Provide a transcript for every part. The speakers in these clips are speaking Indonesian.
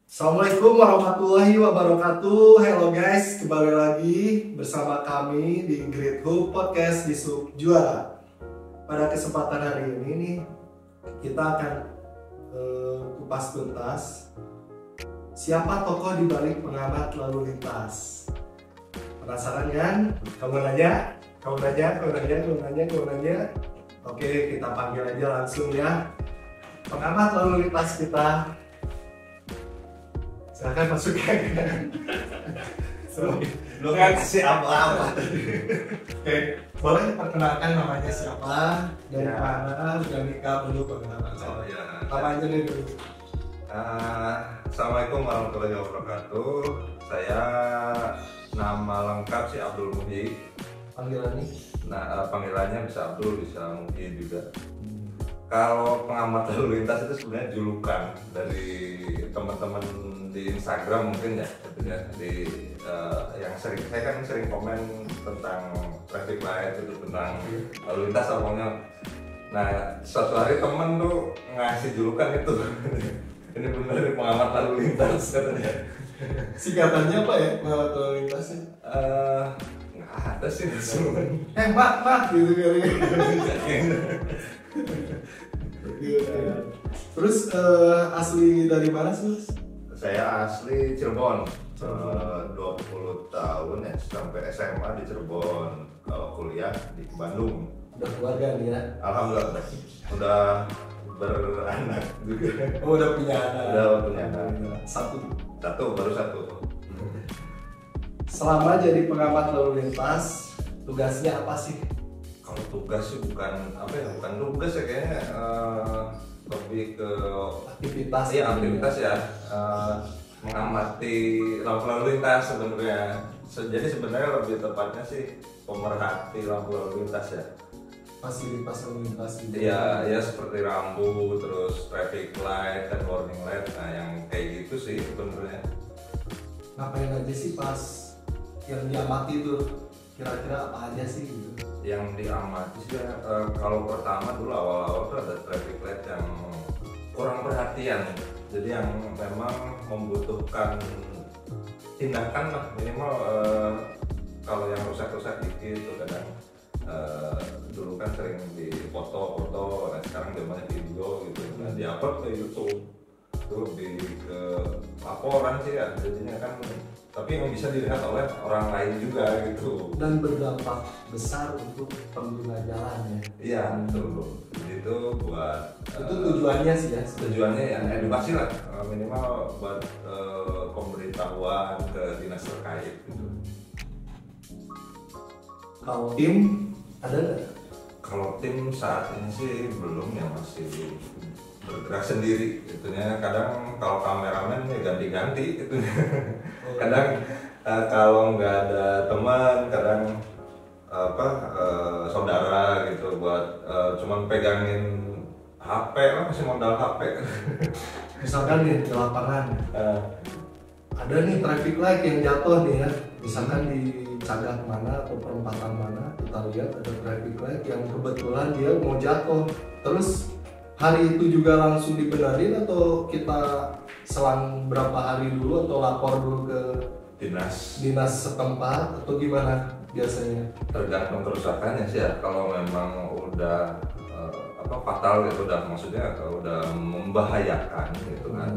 Assalamualaikum warahmatullahi wabarakatuh. Hello guys, kembali lagi bersama kami di Great Hope Podcast di Sub Juara. Pada kesempatan hari ini nih, kita akan kupas tuntas siapa tokoh di balik pengamat lalu lintas. Penasaran kan? Kamu nanya? Oke, kita panggil aja langsung ya pengamat lalu lintas kita. Silahkan masuk ya. Lu kan kasih apa-apa. Oke, boleh perkenalkan namanya siapa, dari mana, sudah nikah dulu perkenalan. Oh ya. Apa aja nih dulu? Assalamualaikum warahmatullahi wabarakatuh. Saya nama lengkap si Abdul Muhyi. Panggilan nih? Nah, panggilannya bisa Abdul, bisa Muhyi juga. Kalau pengamat lalu lintas itu sebenarnya julukan dari teman-teman di Instagram mungkin ya, gitu ya. Yang saya kan sering komen tentang traffic light itu, tentang lalu lintas pokoknya. Nah, suatu hari temen tuh ngasih julukan itu. Ini benar dari pengamat lalu lintas katanya. Singkatannya apa ya pengamat lalu lintasnya? Nggak ada sih sebenarnya. Mak gitu kali. Terus asli dari mana sih? Saya asli Cirebon, 20 tahun ya, sampai SMA di Cirebon, kalau kuliah di Bandung. Udah keluarga nih ya? Alhamdulillah udah beranak juga. Oh, udah punya anak? Udah punya anak. Baru satu. Selama jadi pengamat lalu lintas, tugasnya apa sih? Kalau tugas sih bukan tugas ya, kayaknya lebih ke Aktivitas. Iya, aktivitas ya, mengamati lalu lintas sebenarnya. Jadi sebenarnya lebih tepatnya sih pemerhati lalu lintas ya. Fasilitas lalu lintas gitu. Iya, ya seperti rambu, terus traffic light dan warning light. Nah, yang kayak gitu sih sebenarnya. Ngapain aja sih pas yang diamati itu? Kira-kira apa aja sih gitu? Yang diamati sih ya, kalau pertama dulu awal-awal tuh ada traffic light yang kurang perhatian, jadi yang memang membutuhkan tindakan lah minimal. Kalau yang rusak-rusak dikit tuh kadang dulu kan sering di foto-foto, nah sekarang zamannya video gitu, nah di-upload ke YouTube tuh ke laporan sih ya, jadinya kan, tapi yang bisa dilihat oleh orang lain juga gitu. Dan berdampak besar untuk pengguna jalan ya. Iya, betul. Itu buat itu tujuannya sih ya. Tujuannya ya edukasi lah, minimal buat pemberitahuan ke dinas terkait gitu. Kalau tim ada nggak? Kalau tim saat ini sih belum ya, masih bergerak sendiri gitunya. Kadang kalau kameramen ya ganti-ganti gitu. Kadang kalau nggak ada teman, kadang saudara gitu buat cuman pegangin HP lah, masih modal HP. Misalkan nih di lapangan ada nih traffic light yang jatuh nih ya, misalkan di cagak mana atau perempatan mana, kita lihat ada traffic light yang kebetulan dia mau jatuh. Terus hari itu juga langsung dibenerin atau kita selang berapa hari dulu atau lapor dulu ke dinas setempat atau gimana biasanya? Tergantung kerusakannya sih ya. Kalau memang udah fatal gitu, maksudnya udah membahayakan gitu kan,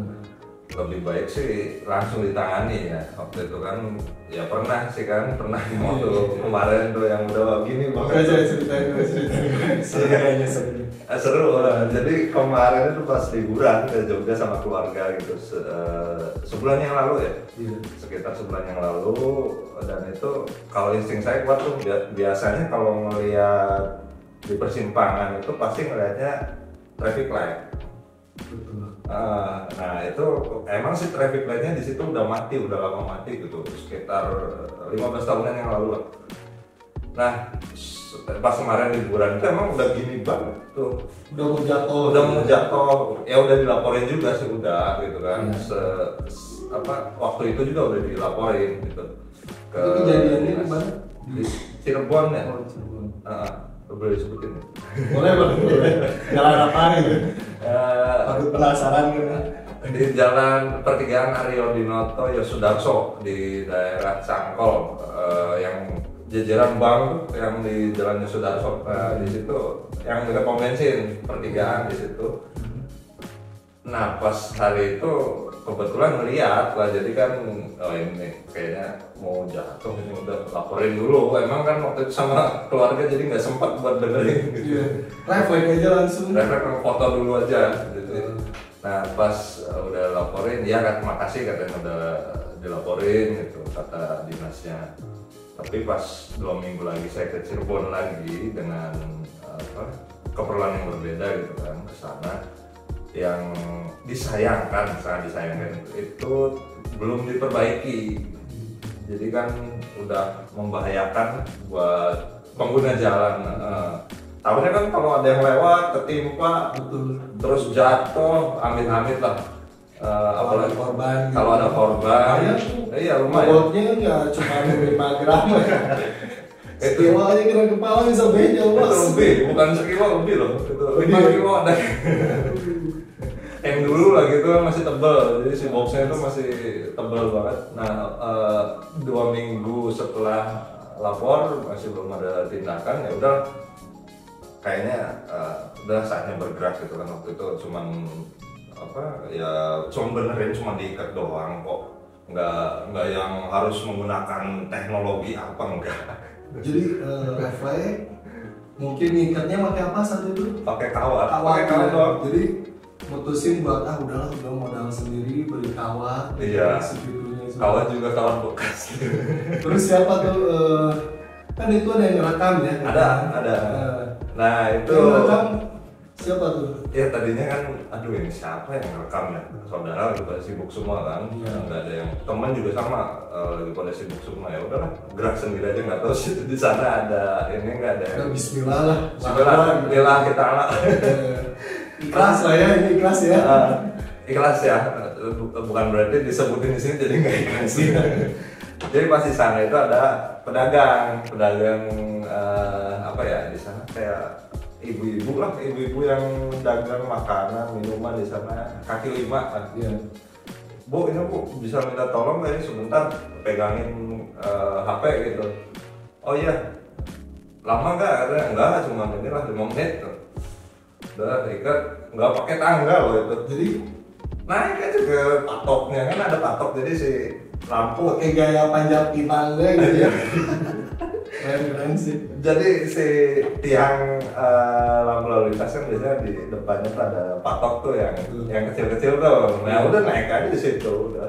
lebih baik sih langsung ditangani ya. Waktu itu kan ya pernah waktu kemarin tuh yang udah gini banget. Ceritain. Seru. Jadi kemarin itu pas liburan ke Jogja sama keluarga gitu, sebulan yang lalu ya, sekitar sebulan yang lalu. Dan itu kalau insting saya kuat tuh, biasanya kalau ngeliat di persimpangan itu pasti ngeliatnya traffic light. Nah itu emang sih traffic lightnya di situ udah lama mati gitu, sekitar 15 tahunan yang lalu lah. Nah pas kemarin liburan itu emang udah gini banget tuh, udah mau jatuh ya udah dilaporin juga sih, udah gitu kan. Waktu itu juga udah dilaporin gitu ke kejadiannya di mana? Di Cirebon ya. Cirebon. Boleh disebutin ya? Boleh. Jalan apa gitu? Aku penasaran kan. di jalan pertigaan Aryo Dinoto Yosudarso di daerah Cangkol, yang jajaran bank yang di Jalan Yosudarso, di situ yang dekat pom bensin pertigaan di situ. Nah pas hari itu kebetulan ngeliat lah, jadi kan oh ini kayaknya mau jatuh, ini udah laporin dulu. Emang kan waktu itu sama keluarga jadi nggak sempat buat dengerin gitu. Refleks aja langsung. Refleks foto dulu aja gitu. Nah pas udah laporin, ya kan makasih katanya udah dilaporin gitu kata dinasnya. Tapi pas 2 minggu lagi saya ke Cirebon lagi dengan keperluan yang berbeda gitu kan, ke sana. Yang disayangkan, sangat disayangkan itu belum diperbaiki. Jadi kan udah membahayakan buat pengguna jalan. Tahunya kan kalau ada yang lewat ketimpa, betul, terus jatuh, amit-amit lah. Apalagi korban, kalau ada korban, iya lumayan. Bobotnya nggak cuma 5 gram ya. Sekilo aja kena kepala bisa benjol bos. Itu lebih, bukan sekilo lebih loh. Itu 5 kilo ada. Yang dulu lah gitu kan masih tebal, jadi si boxnya itu masih tebal banget. Nah 2 minggu setelah lapor masih belum ada tindakan, ya udah kayaknya udah saatnya bergerak gitu kan. Waktu itu cuman cuma benerin, cuma diikat doang kok, nggak yang harus menggunakan teknologi apa, enggak. Jadi refleks mungkin ikatnya pakai apa saat itu? Pakai kawat doang. Jadi mutusin buat udahlah, udah modal sendiri beli kawat. Iya. Kawat juga kawat bekas. Terus siapa tuh? Kan itu ada yang ngerekam ya? Ada. Nah itu. Yang ngerekam siapa tuh? Ya tadinya kan, aduh ini siapa yang ngerekam ya? Saudara lagi pada sibuk semua kan, nggak ada yang, teman juga sama lagi pada sibuk semua. Ya udahlah, gerak sendiri aja, nggak tahu sih di sana ada ini nggak ada. Bismillah lah. Bismillah kita lah. Ikhlas lah ya, ini ikhlas ya. Ikhlas ya, bukan berarti disebutin di sini jadi nggak ikhlas. Jadi pas di sana itu ada pedagang apa ya di sana kayak ibu-ibu yang dagang makanan minuman di sana, kaki 5 kan. Iya. Bu, ini Bu bisa minta tolong nggak ini sebentar pegangin HP gitu. Oh iya, lama nggak? Katanya enggak, cuma inilah 5 menit. Udah ikat, nggak pakai tangga loh itu. Jadi naik aja ke patoknya, kan ada patok, jadi si lampu pakai gaya panjat tangga gitu ya. Keren sih. Jadi si tiang lampu lalu lintas kan biasanya di depannya tuh ada patok tuh yang kecil-kecil tuh. Nah udah naik aja di situ udah.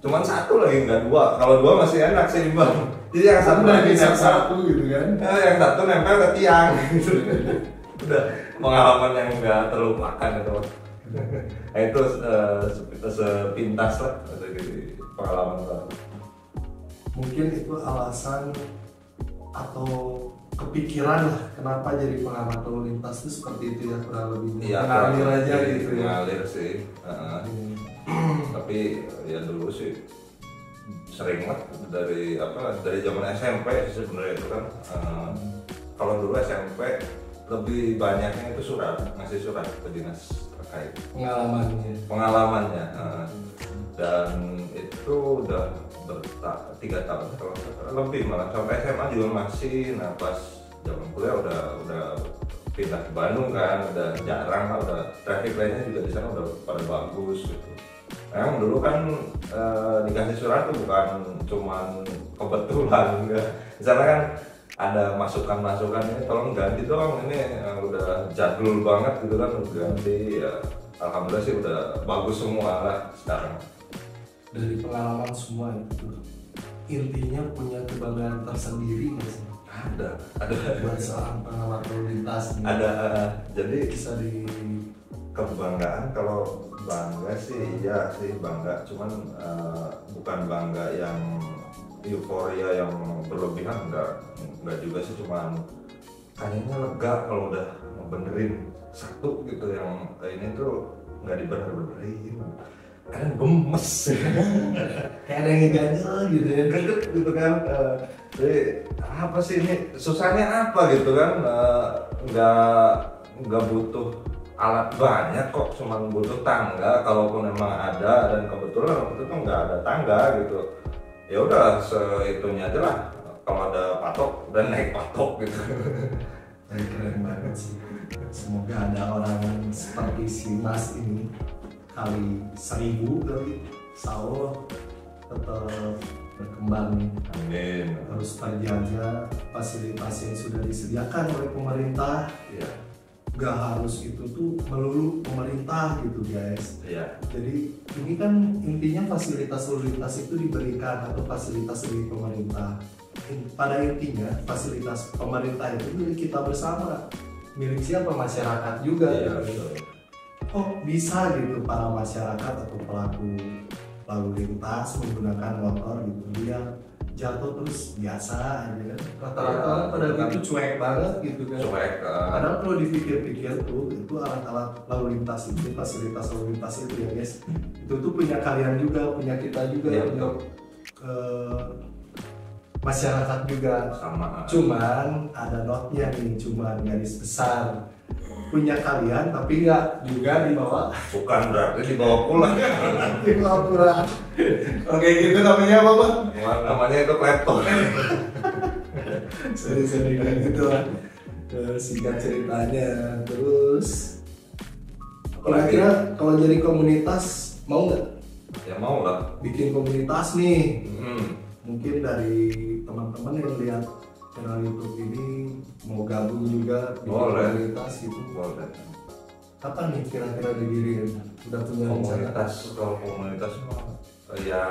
Cuman 1 lagi nggak 2. Kalau 2 masih enak sih Bang. Jadi yang satu lagi satu gitu kan. Yang satu nempel ke tiang gitu. Udah pengalaman yang nggak terlupakan itu. Nah itu sepintas lah dari pengalaman baru. Mungkin itu alasan atau kepikiran lah kenapa jadi pengamat lalu lintas itu seperti itu ya, kurang lebih mengalir aja gitu ya. Mengalir sih. Tapi ya dulu sih sering lah dari zaman SMP sih sebenarnya itu kan. Kalau dulu SMP lebih banyaknya itu ngasih surat ke dinas terkait pengalamannya. Dan itu udah 3 tahun lebih, malah sampai SMA juga masih. Nah pas zaman kuliah udah pindah ke Bandung kan, udah jarang lah, udah traffic light-nya juga di sana udah pada bagus gitu. Memang dulu kan dikasih surat tuh bukan cuman kebetulan, enggak. Di sana kan ada masukan ini tolong ganti dong, ini udah jadul banget gitu kan, udah ganti ya. Alhamdulillah sih udah bagus semua lah sekarang. Dari pengalaman semua itu intinya punya kebanggaan tersendiri nggak sih? Ada buat seorang pengamat lalu lintas nih. Ada, jadi bisa di kebanggaan, kalau bangga sih iya sih bangga, cuman bukan bangga yang euforia yang berlebihan, enggak juga sih, cuman kayaknya lega kalau udah benerin satu gitu yang ini tuh nggak dibener-benerin. Kadang gemes kayak ada yang ngeganjel gitu ya, greget gitu kan. Jadi apa sih ini susahnya apa gitu kan, nggak butuh alat banyak kok, cuman butuh tangga. Kalaupun memang ada, dan kebetulan waktu itu nggak ada tangga gitu, ya udah sehitunya aja lah. Kalau ada patok dan naik patok gitu. Keren banget sih. Semoga ada orang seperti si Mas ini kali 1000 kali, insya Allah tetap berkembang. Amin. Harus terjaga fasilitas yang sudah disediakan oleh pemerintah. Iya. Gak harus itu tuh melulu pemerintah gitu guys. Iya. Jadi ini kan intinya fasilitas lalu lintas itu diberikan atau fasilitas dari pemerintah. Pada intinya fasilitas pemerintah itu milik kita bersama, milik siapa? Masyarakat juga. Iya, gitu. Oh bisa gitu para masyarakat atau pelaku lalu lintas menggunakan motor gitu, dia jatuh terus biasa aja kan. Rata-rata Ya, pada kan itu cuek banget gitu kan. Cuek. Padahal kalau dipikir-pikir tuh itu alat-alat lalu lintas itu, fasilitas lalu lintas itu ya guys, itu tuh punya kalian juga, punya kita juga, Ya, punya masyarakat juga. Sama. Cuman ada notnya nih, cuman garis besar punya kalian tapi nggak juga dibawa. Bukan berarti dibawa pulang. Dibawa pulang. Oke gitu namanya apa Bang? Namanya itu laptop. Seri-seri kayak gitu lah. Singkat ceritanya. Terus kira-kira kalau jadi komunitas mau nggak? Ya mau lah. Bikin komunitas nih. Mungkin dari teman-teman yang lihat channel YouTube ini mau gabung juga bikin komunitas gitu. Boleh. Kapan nih kira-kira didiriin? Udah punya Komunitas, kalau komunitas mah ya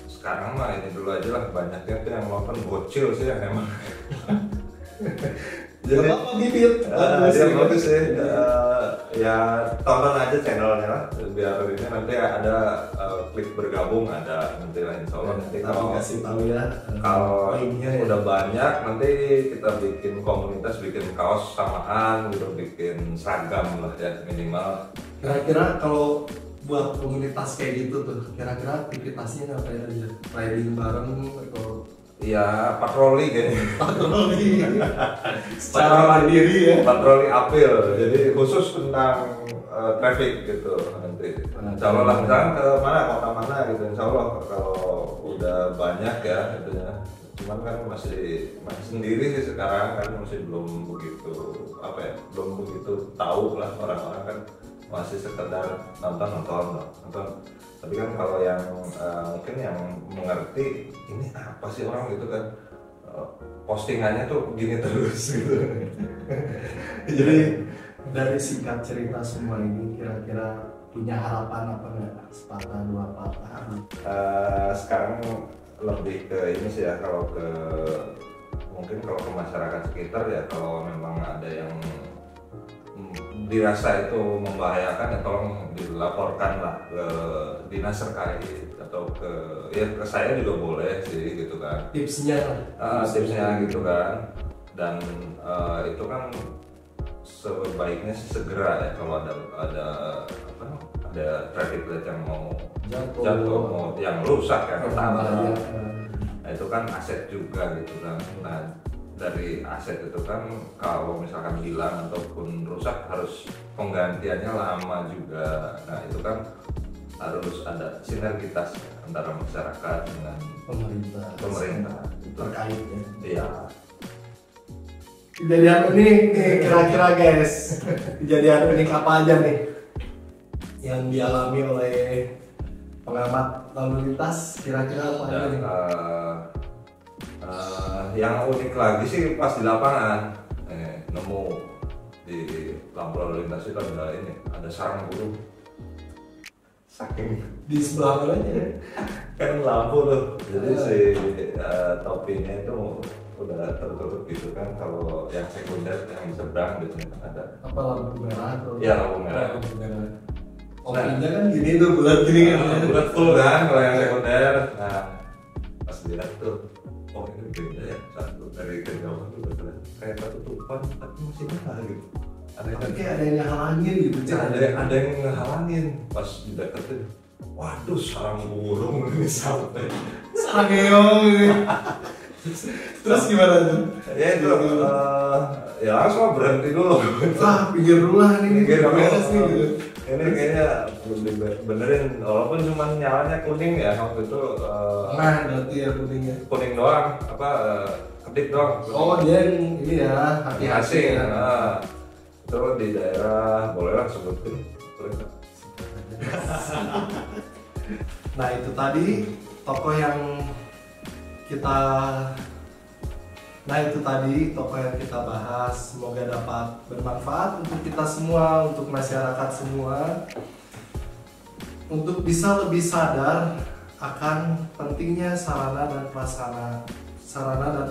sekarang mah ini dulu aja lah, banyaknya tuh yang nonton bocil sih yang emang. Jadi apa bibit? Dia bagus sih. Ya tonton aja channelnya lah, biar ini nanti ada klik bergabung, ada nanti lah insya Allah. Nanti kalau kasih tahu ya. Kalau linknya ya. udah banyak nanti kita bikin komunitas, bikin kaos samaan gitu, bikin seragam lah ya minimal. Kira-kira kalau buat komunitas kayak gitu tuh, kira-kira aktivitasnya ngapain aja? Riding bareng atau Ya patroli kayaknya. patroli secara mandiri ya? Patroli apil, jadi khusus tentang traffic gitu nanti. Insya Allah lah, misalkan ke mana, kota mana gitu, insya Allah kalau udah banyak ya gitu ya. Cuman kan masih sendiri sih sekarang kan, masih belum begitu apa ya, belum begitu tahu lah, orang-orang kan masih sekedar nonton. Tapi kan kalau yang mungkin yang mengerti ini apa sih orang gitu kan, postingannya tuh gini terus gitu. Jadi dari singkat cerita semua ini kira-kira punya harapan apa nggak? Sepatah dua patah? Sekarang lebih ke ini sih ya, kalau ke mungkin kalau ke masyarakat sekitar ya, kalau memang ada yang dirasa itu membahayakan ya tolong dilaporkan lah ke dinas terkait atau ke saya juga boleh sih gitu kan. Tipsnya Gitu kan. Dan itu kan sebaiknya segera ya, kalau ada traffic light yang mau jatuh mau yang rusak yang pertama. Nah, itu kan aset juga gitu kan. Nah, dari aset itu kan kalau misalkan hilang ataupun rusak harus penggantiannya lama juga. Nah, itu kan harus ada sinergitas antara masyarakat dengan pemerintah terkait ya. Iya. Kejadian unik nih kira-kira guys. Kejadian unik apa aja nih yang dialami oleh pengamat lalu lintas, kira-kira apa aja nih? Yang unik lagi sih pas di lapangan nemu di lampu lalu lintas itu ada sarang burung. Saking Di sebelah mananya kan lampu tuh, jadi si topinya itu udah tertutup gitu kan. Kalau yang sekunder yang di seberang biasanya ada apa lampu merah atau? Iya, lampu merah. Opinya kan gini tuh, bulat gini kan? Bulat full kan kalau yang sekunder. Nah, pas dilihat tuh, oh ini beda ya, satu dari kejauhan tuh kayak tertutupan tapi masih nyala gitu. Tapi kayak ada yang ngehalangin gitu. Ada yang ngehalangin pas dideketin. Waduh, sarang burung ini sampai sarang keong. Terus gimana tuh? Ya itu ya langsung berhenti dulu. Pinggir dulu lah ini Pinggir dulu. beres nih gitu. Ini kayaknya belum dibenerin, walaupun cuma nyalanya kuning ya waktu itu. Berarti ya kuningnya. Kuning doang, kedip doang. Oh dia yang ini ya, hati-hati ya. Itu di daerah, bolehlah sebutin. Nah itu tadi toko yang kita bahas. Semoga dapat bermanfaat untuk kita semua, untuk masyarakat semua, untuk bisa lebih sadar akan pentingnya sarana dan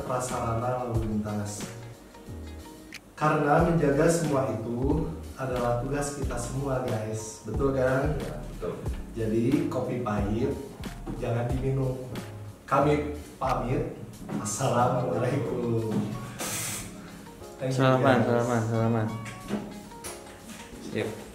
prasarana lalu lintas. Karena menjaga semua itu adalah tugas kita semua, guys. Betul kan? Ya, betul. Jadi kopi pahit jangan diminum. Kami pamit. Assalamualaikum. Salaman. Sip.